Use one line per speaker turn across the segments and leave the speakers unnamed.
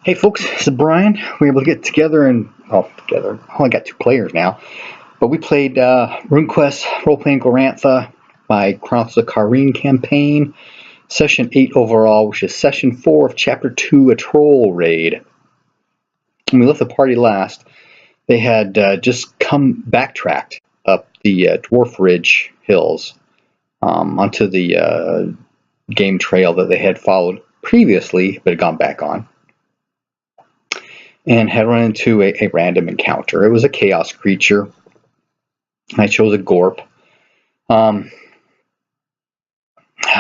Hey folks, this is Brian. We were able to get together and, together. I only got 2 players now, but we played Runequest Roleplaying Glorantha by Chronicles of Carreen campaign, Session 8 overall, which is Session 4 of Chapter 2, a Troll Raid. When we left the party last, they had just backtracked up the Dwarf Ridge Hills onto the game trail that they had followed previously, but had gone back on, and had run into a random encounter. It was a chaos creature. I chose a Gorp. I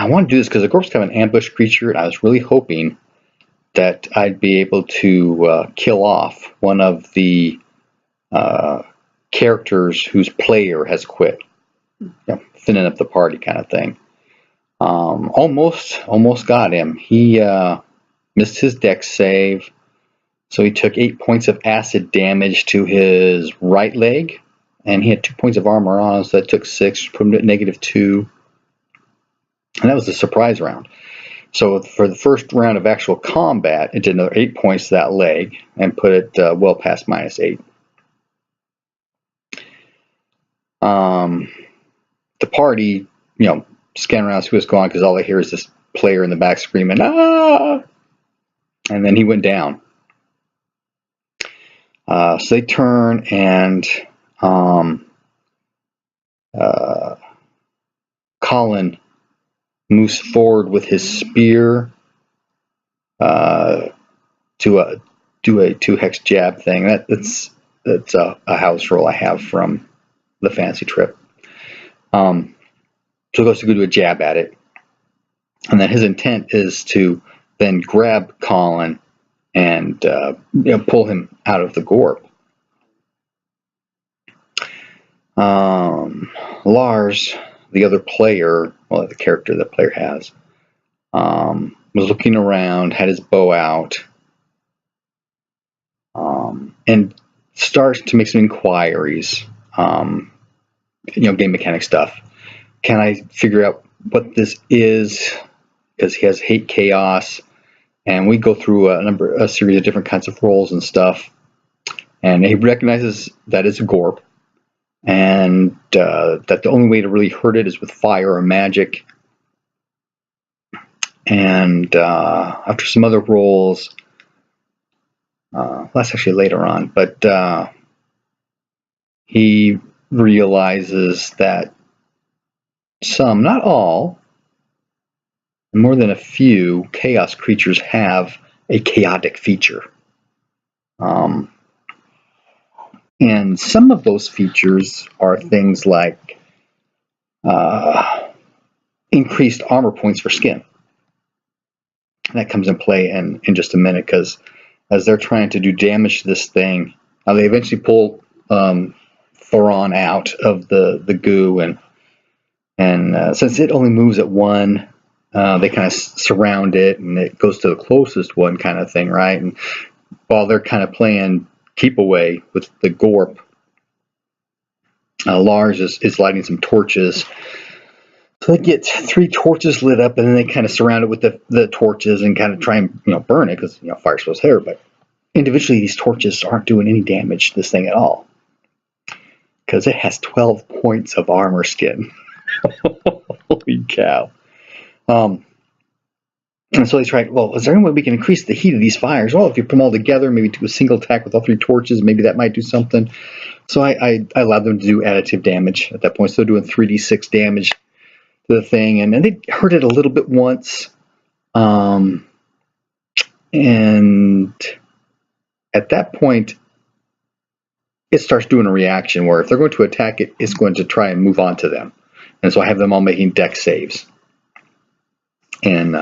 want to do this because the Gorp's kind of an ambush creature, and I was really hoping that I'd be able to kill off one of the characters whose player has quit. Thinning up the party kind of thing. Almost got him. He missed his dex save. So he took 8 points of acid damage to his right leg, and he had 2 points of armor on, so that took 6, put him at -2. And that was the surprise round. So for the first round of actual combat, it did another 8 points to that leg and put it well past -8. The party, scanning around to see what's going on, because all I hear is this player in the back screaming, "Ah!" And then he went down. So they turn and Colin moves forward with his spear to do a 2-hex jab thing. That's a house roll I have from the fantasy trip. So he goes to go do a jab at it, and then his intent is to then grab Colin and pull him out of the Gorp. Lars, the other player, well, the character the player has, was looking around, had his bow out, and starts to make some inquiries. Game mechanic stuff. Can I figure out what this is? Because he has hate chaos. And we go through a series of different kinds of rolls and stuff, and he recognizes that it's a Gorp, and that the only way to really hurt it is with fire or magic. And after some other rolls, that's actually later on, but he realizes that some, not all, more than a few chaos creatures have a chaotic feature. And some of those features are things like increased armor points for skin. And that comes in play in just a minute, because as they're trying to do damage to this thing, they eventually pull Thoron out of the goo, and since it only moves at 1, they kind of surround it, and it goes to the closest one kind of thing, right? And while they're kind of playing keep away with the Gorp, Lars is lighting some torches. So they get 3 torches lit up, and then they kind of surround it with the torches and kind of try and burn it, because fire's supposed to hurt. But individually, these torches aren't doing any damage to this thing at all, because it has 12 points of armor skin. Holy cow. And so they try, well, is there any way we can increase the heat of these fires? Well, if you put them all together, maybe do a single attack with all 3 torches, maybe that might do something. So I allowed them to do additive damage at that point. So they're doing 3d6 damage to the thing, and they hurt it a little bit once. And at that point, it starts doing a reaction where if they're going to attack it, it's going to try and move on to them. And so I have them all making dex saves. And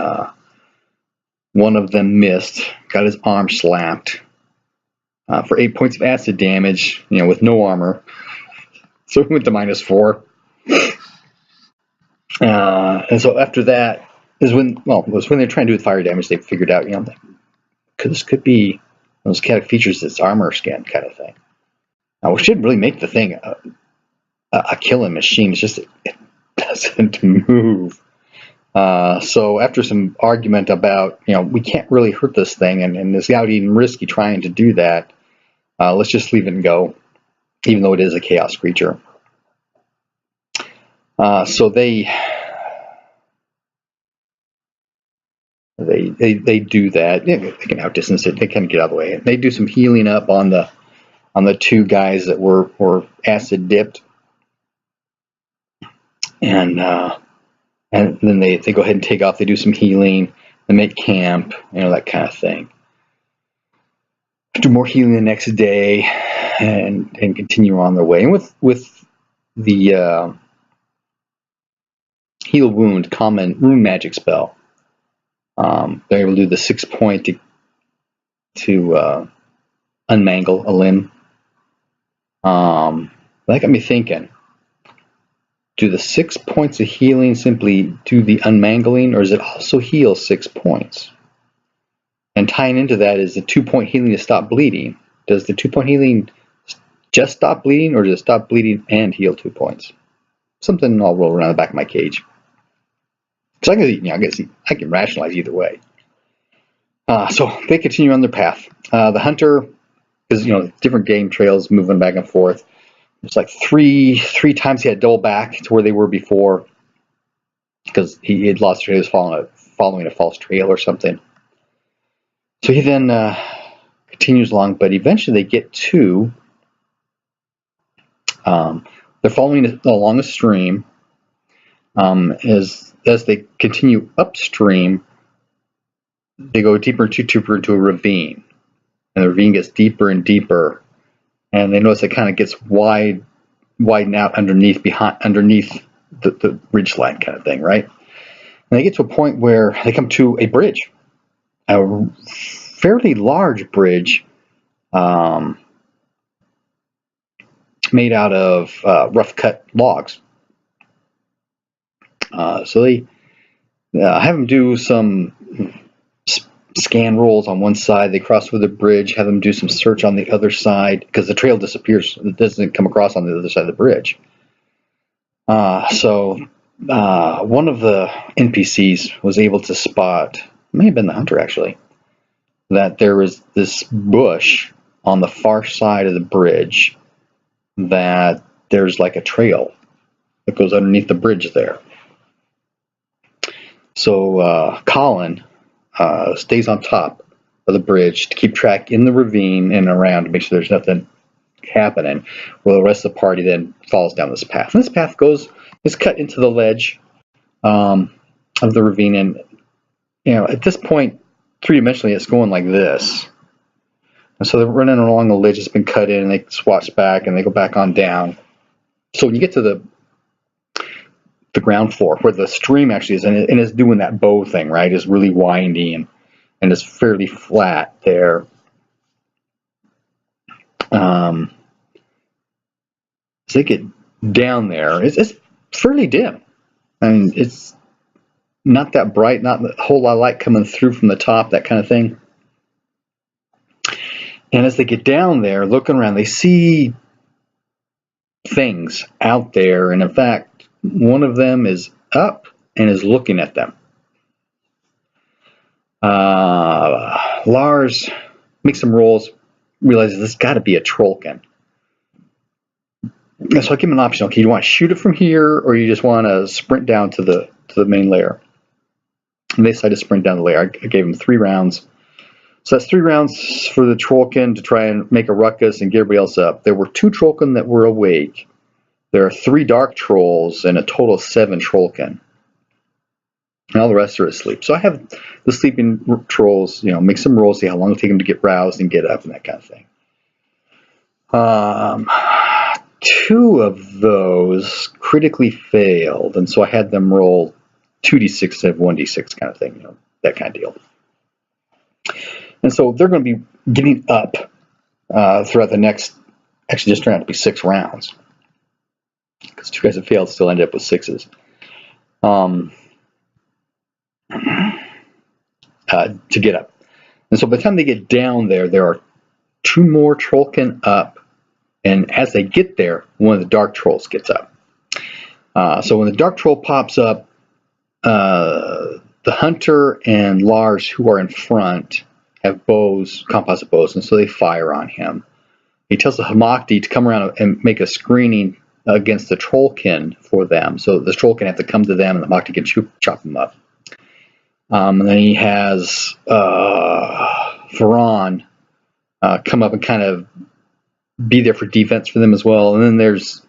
one of them missed, got his arm slapped for 8 points of acid damage, with no armor. So he went to -4. And so after that is when they're trying to do the fire damage, they figured out, this could be those kind of features that's armor skin kind of thing. Now, we should really make the thing a killing machine. It's just it doesn't move. So after some argument about, we can't really hurt this thing, and it's not even risky trying to do that, let's just leave it and go, even though it is a chaos creature. So they do that. They can outdistance it. They kind of get out of the way. They do some healing up on the two guys that were acid dipped, and then they go ahead and take off. They do some healing. They make camp, that kind of thing. Do more healing the next day, and continue on their way. And with the heal wound common rune magic spell, they're able to do the 6 point to unmangle a limb. That got me thinking. Do the 6 points of healing simply do the unmangling, or does it also heal 6 points? And tying into that is the 2 point healing to stop bleeding. Does the 2 point healing just stop bleeding, or does it stop bleeding and heal 2 points? Something I'll roll around the back of my cage. Because I can rationalize either way. So they continue on their path. The hunter is, different game trails moving back and forth. It's like three times he had to double back to where they were before, because he had lost trail. He was following a false trail or something. So he then continues along, but eventually they get to, they're following along a stream. As they continue upstream, they go deeper into a ravine, and the ravine gets deeper and deeper, and they notice it kind of gets widen out underneath the ridge line kind of thing, right? And they get to a point where they come to a bridge, a fairly large bridge, made out of rough cut logs. So they have them do some scan rolls on one side. They cross over the bridge, have them do some search on the other side, because the trail disappears. It doesn't come across on the other side of the bridge. So one of the NPCs was able to spot, may have been the hunter actually, that there was this bush on the far side of the bridge, that there's like a trail that goes underneath the bridge there. So Colin stays on top of the bridge to keep track in the ravine and around to make sure there's nothing happening, while the rest of the party then falls down this path. And this path is cut into the ledge of the ravine, and at this point, three-dimensionally, it's going like this. And so they're running along the ledge that's been cut in, and they swatch back and they go back on down. So when you get to the ground floor, where the stream actually is, and it's doing that bow thing, right? It's really windy and it's fairly flat there. As they get down there, it's fairly dim. I mean, it's not that bright, not a whole lot of light coming through from the top, that kind of thing. And as they get down there, looking around, they see things out there, and in fact, one of them is up and is looking at them. Lars makes some rolls, realizes this got to be a trollkin. So I give him an option. Okay, you want to shoot it from here, or you just want to sprint down to the main layer? And they decided to sprint down the layer. I gave him 3 rounds. So that's 3 rounds for the trollkin to try and make a ruckus and get everybody else up. There were 2 trollkin that were awake. There are 3 dark trolls and a total of 7 trollkin. And all the rest are asleep. So I have the sleeping trolls, make some rolls, see how long it'll take them to get roused and get up and that kind of thing. 2 of those critically failed, and so I had them roll 2d6 instead of 1d6 kind of thing, that kind of deal. And so they're going to be getting up throughout the next, actually just turned out to be 6 rounds. Because 2 guys that failed still ended up with 6s. To get up. And so by the time they get down there are 2 more trollkin up. And as they get there, one of the dark trolls gets up. So when the dark troll pops up, the hunter and Lars, who are in front, have bows, composite bows, and so they fire on him. He tells the Hamakti to come around and make a screening against the Trollkin for them. So the Trollkin have to come to them, and the Hamakti can chop them up. And then he has Varan come up and kind of be there for defense for them as well. And then there's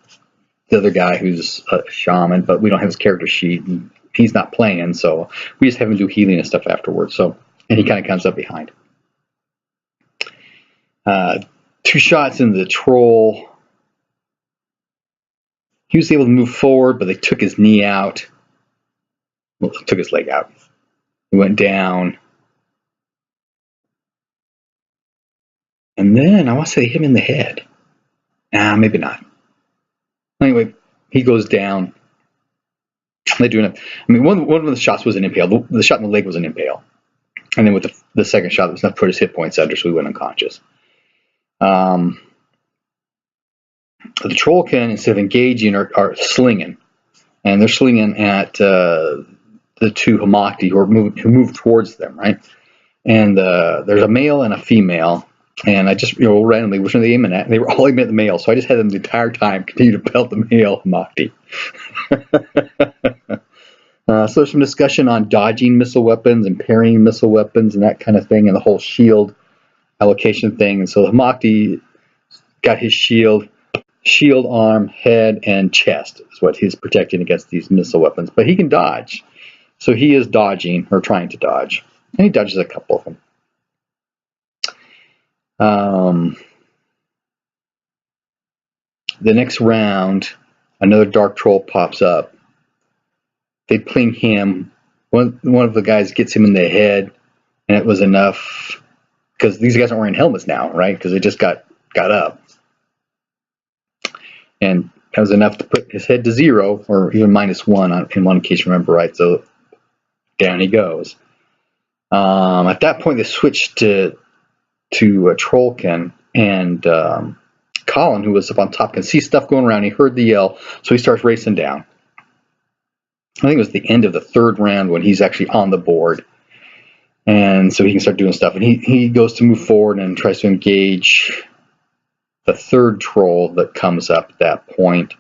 the other guy who's a shaman, but we don't have his character sheet. And he's not playing, so we just have him do healing and stuff afterwards. So, and he kind of comes up behind. 2 shots into the troll. He was able to move forward, but they took his knee out. Well, took his leg out. He went down. And then I want to say they hit him in the head. Nah, maybe not. Anyway, he goes down. They do it. I mean, one of the shots was an impale. The shot in the leg was an impale. And then with the second shot, it was enough to put his hit points under, so he went unconscious. The Trollkin, instead of engaging, are slinging. And they're slinging at the 2 Hamakti who move towards them, right? And there's a male and a female. And I just, randomly, which one are they aiming at? And they were all aiming at the male. So I just had them the entire time continue to pelt the male Hamakti. So there's some discussion on dodging missile weapons and parrying missile weapons and that kind of thing, and the whole shield allocation thing. And so the Hamakti got his shield, arm, head, and chest is what he's protecting against these missile weapons. But he can dodge. So he is dodging, or trying to dodge. And he dodges a couple of them. The next round, another dark troll pops up. They ping him. One of the guys gets him in the head, and it was enough, because these guys aren't wearing helmets now, right? Because they just got up. And that was enough to put his head to 0, or even -1 in one case, remember, right? So down he goes. At that point, they switched to Trollkin, and Colin, who was up on top, can see stuff going around. He heard the yell, so he starts racing down. I think it was the end of the 3rd round when he's actually on the board, and so he can start doing stuff. And he goes to move forward and tries to engage the 3rd troll that comes up at that point.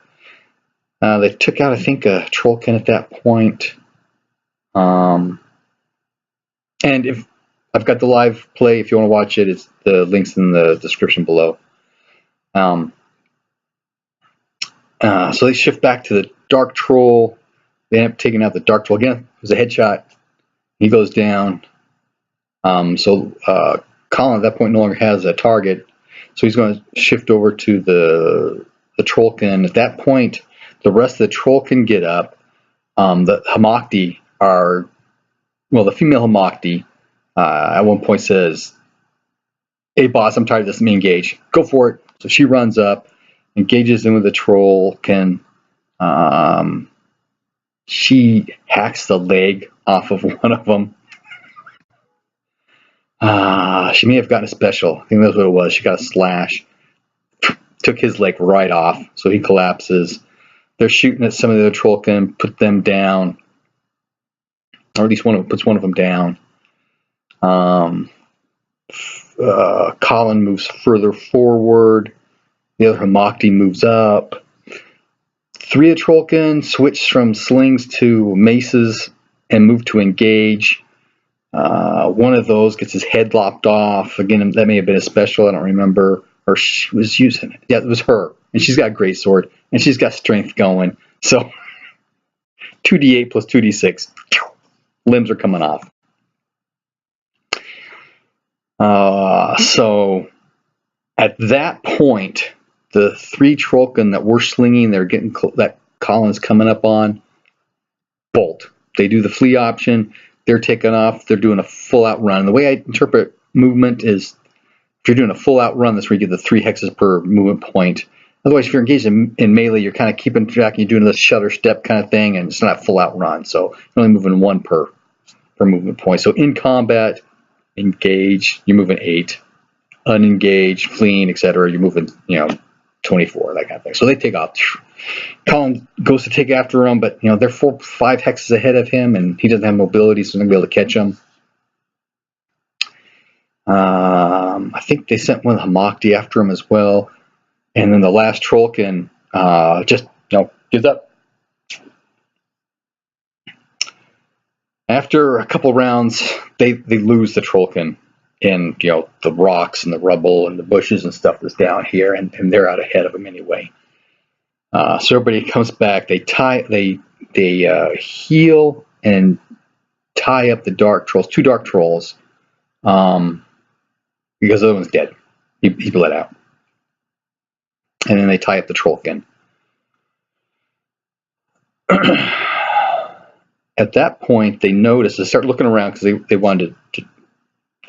They took out, I think, a Trollkin at that point. And if I've got the live play, if you want to watch it, it's the links in the description below. So they shift back to the dark troll. They end up taking out the dark troll again. It was a headshot. He goes down. So Colin at that point no longer has a target, so he's going to shift over to the Trollkin. At that point, the rest of the Trollkin get up. The Hamakti are, well, the female Hamakti at one point says, "Hey boss, I'm tired of this. Let me engage." Go for it. So she runs up, engages in with the Trollkin. She hacks the leg off of one of them. She may have gotten a special. I think that's what it was. She got a slash. Took his leg right off, so he collapses. They're shooting at some of the other Trollkin, put them down. Or at least puts one of them down. Colin moves further forward. The other Hamakti moves up. 3 of the Trollkin switch from slings to maces and move to engage. One of those gets his head lopped off. Again, that may have been a special. I don't remember. Or she was using it. Yeah, it was her. And she's got a great sword. And she's got strength going. So 2d8 plus 2d6. Limbs are coming off. So at that point, the 3 Trollkin that we're slinging, they're getting that Colin's coming up on, bolt. They do the flee option. They're taking off. They're doing a full-out run. The way I interpret movement is, if you're doing a full-out run, that's where you get the 3 hexes per movement point. Otherwise, if you're engaged in melee, you're kind of keeping track, and you're doing the shutter step kind of thing, and it's not a full-out run. So you're only moving 1 per movement point. So in combat, engage, you're moving 8. Unengaged, fleeing, etc., you're moving, 24, that kind of thing. So they take off. Colin goes to take after him, but they're 4 or 5 hexes ahead of him, and he doesn't have mobility, so he's not gonna be able to catch him. I think they sent one of the Hamakti after him as well, and then the last Trollkin just gives up. After a couple rounds, they lose the Trollkin in the rocks and the rubble and the bushes and stuff that's down here, and they're out ahead of him anyway. So everybody comes back. They heal and tie up the dark trolls, 2 dark trolls, because the other one's dead. He bled out, and then they tie up the Trollkin. At that point, they start looking around because they wanted to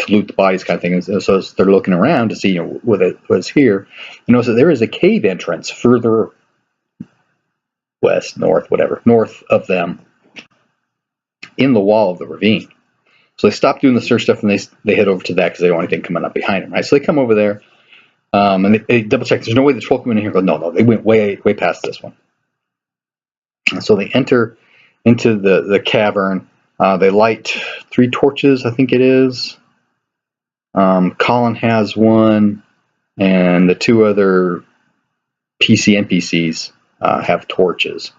loot the bodies, kind of thing. And so they're looking around to see what's here. You notice that there is a cave entrance further west, north, whatever, north of them, in the wall of the ravine. So they stop doing the search stuff and they head over to that because they don't want anything coming up behind them, right? So they come over there and they double check. There's no way the troll come in here. Go, no, they went way past this one. And so they enter into the cavern. They light 3 torches, I think it is. Colin has one, and the 2 other NPCs have torches.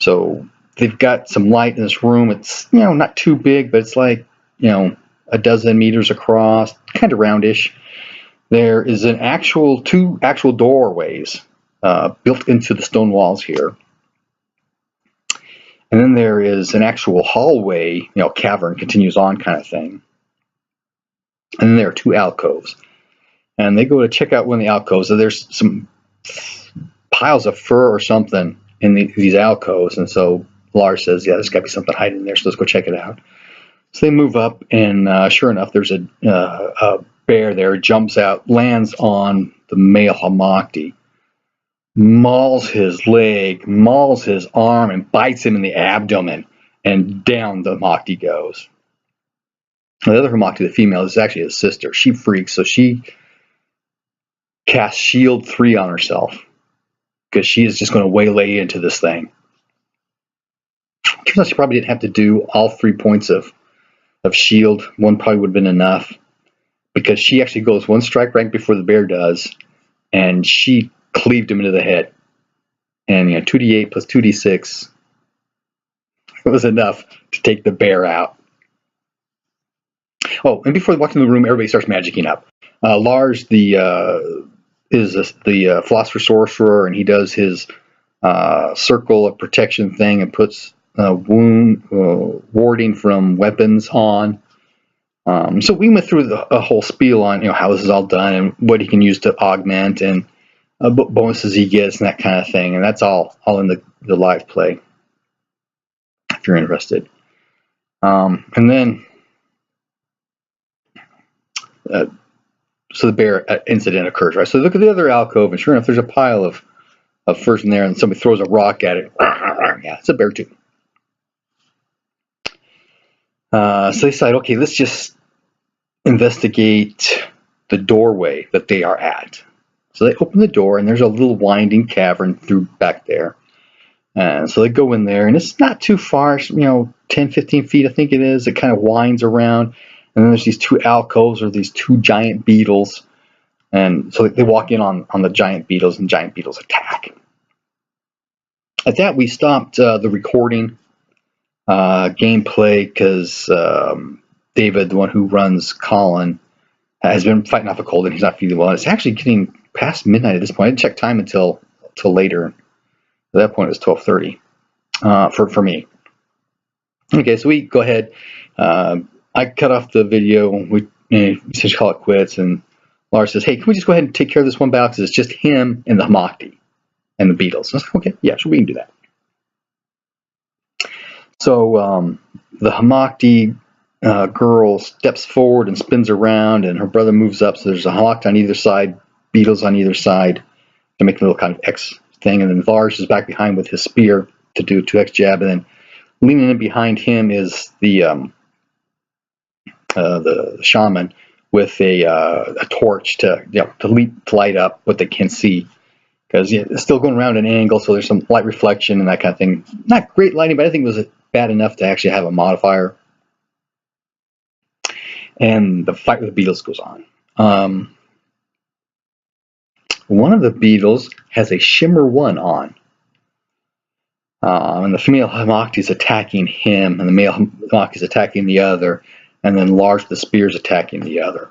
So they've got some light in this room. It's not too big, but it's like a dozen meters across, kind of roundish. There is 2 actual doorways built into the stone walls here. And then there is an actual hallway, cavern continues on kind of thing. And then there are 2 alcoves. And they go to check out one of the alcoves. So there's some piles of fur or something in these alcoves. And so Lars says, yeah, there's got to be something hiding in there, so let's go check it out. So they move up, and sure enough, there's a bear there, jumps out, lands on the male Hamakti, mauls his leg, mauls his arm, and bites him in the abdomen, and down the Hamakti goes. The other Hamakti, the female, is actually his sister. She freaks, so she casts Shield 3 on herself because she is just going to waylay into this thing. Turns out she probably didn't have to do all 3 points of shield. One probably would have been enough because she actually goes 1 strike rank before the bear does, and she cleaved him into the head. And 2d8 plus 2d6 was enough to take the bear out. Oh, and before they walk into the room, everybody starts magicking up. Lars, is the philosopher sorcerer, and he does his circle of protection thing and puts wound warding from weapons on. So we went through a whole spiel on how this is all done and what he can use to augment and bonuses he gets and that kind of thing. And that's all in the live play if you're interested. And then so the bear incident occurs, right? So look at the other alcove, and sure enough, there's a pile of furs in there, and somebody throws a rock at it. Yeah, it's a bear too. So they decide, okay, let's just investigate the doorway that they are at. So they open the door, and there's a little winding cavern through back there. And so they go in there, and it's not too far, 10, 15 feet, I think it is. It kind of winds around. And then there's these 2 alcoves or these 2 giant beetles. And so they walk in on the giant beetles, and giant beetles attack. At that, we stopped the recording gameplay because David, the one who runs Colin, has been fighting off a cold and he's not feeling well. It's actually getting past midnight at this point. I didn't check time until later. At that point, it was 12:30 for me. Okay, so we go ahead. I cut off the video. We essentially call it quits, and Lars says, "Hey, can we just go ahead and take care of this one battle because it's just him and the Hamakti and the beetles?" I was like, "Okay, yeah, sure, we can do that." So the Hamakti girl steps forward and spins around, and her brother moves up. So there's a Hamakti on either side, beetles on either side to make a little kind of X thing, and then Lars is back behind with his spear to do a 2x jab, and then leaning in behind him is the shaman with a torch to light up what they can see, because it's still going around an angle, so there's some light reflection and that kind of thing. Not great lighting, but I think it was bad enough to actually have a modifier. And the fight with the beetles goes on. One of the beetles has a Shimmer 1 on. And the female Hamakti is attacking him, and the male Hamakti is attacking the other, and then Large the Spear is attacking the other.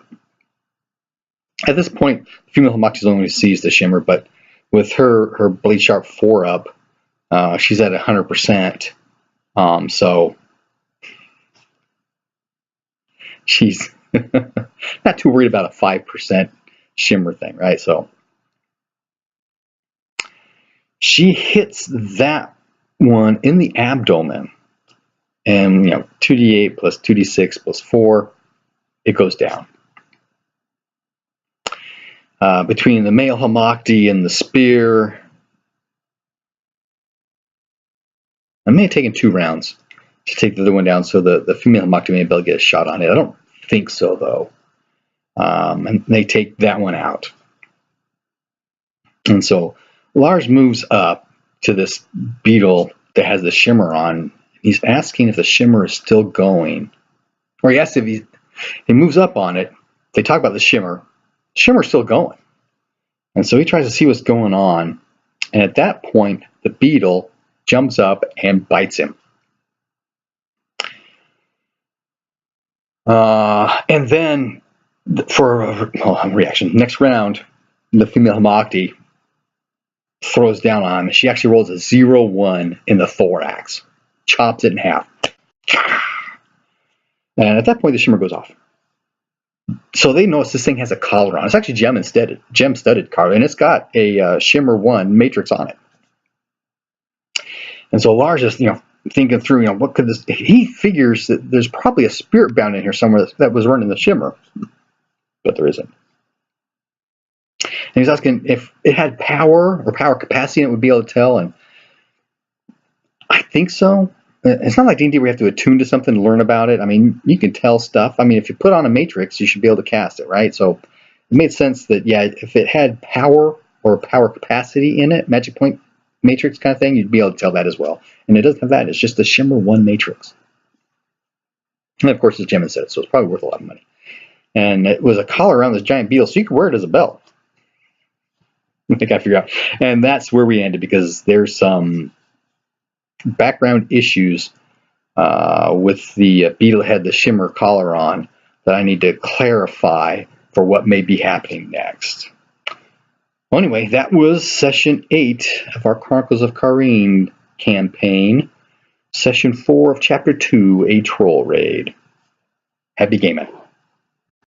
At this point, the female Hamakti is the one who sees the Shimmer, but with her Blade Sharp 4 up, she's at 100%. So she's not too worried about a 5% Shimmer thing, right? So she hits that one in the abdomen, and 2d8 plus 2d6 plus 4, it goes down. Between the male Hamakti and the spear, I may have taken 2 rounds to take the other one down, so the female Hamakti may be able to get a shot on it. I don't think so, though. And they take that one out. And so Lars moves up to this beetle that has the Shimmer on. He's asking if the Shimmer is still going. Or he asks if he moves up on it. They talk about the Shimmer. The Shimmer's still going. And so he tries to see what's going on. And at that point, the beetle jumps up and bites him. And then for a reaction, next round, the female Hamakti throws down on him. She actually rolls a 0-1 in the thorax, chops it in half. And at that point, the Shimmer goes off. So they notice this thing has a collar on. It's actually gem-studded collar, and it's got a Shimmer 1 matrix on it. And so Lars is, thinking through, what could this? He figures that there's probably a spirit bound in here somewhere that was running the Shimmer, but there isn't. And he's asking if it had power or power capacity, and it would be able to tell. And I think so. It's not like D&D where you have to attune to something to learn about it. I mean, you can tell stuff. I mean, if you put on a matrix, you should be able to cast it, right? So it made sense that, yeah, if it had power or power capacity in it, magic point matrix kind of thing, you'd be able to tell that as well. And it doesn't have that. It's just the Shimmer 1 matrix. And of course, it's gem instead, so it's probably worth a lot of money. And it was a collar around this giant beetle, so you could wear it as a belt. I think I figured out. And that's where we ended, because there's some background issues with the beetle had the Shimmer collar on that I need to clarify for what may be happening next. Well, anyway, that was session 8 of our Chronicles of Carreen campaign. Session 4 of chapter 2, a troll raid. Happy gaming.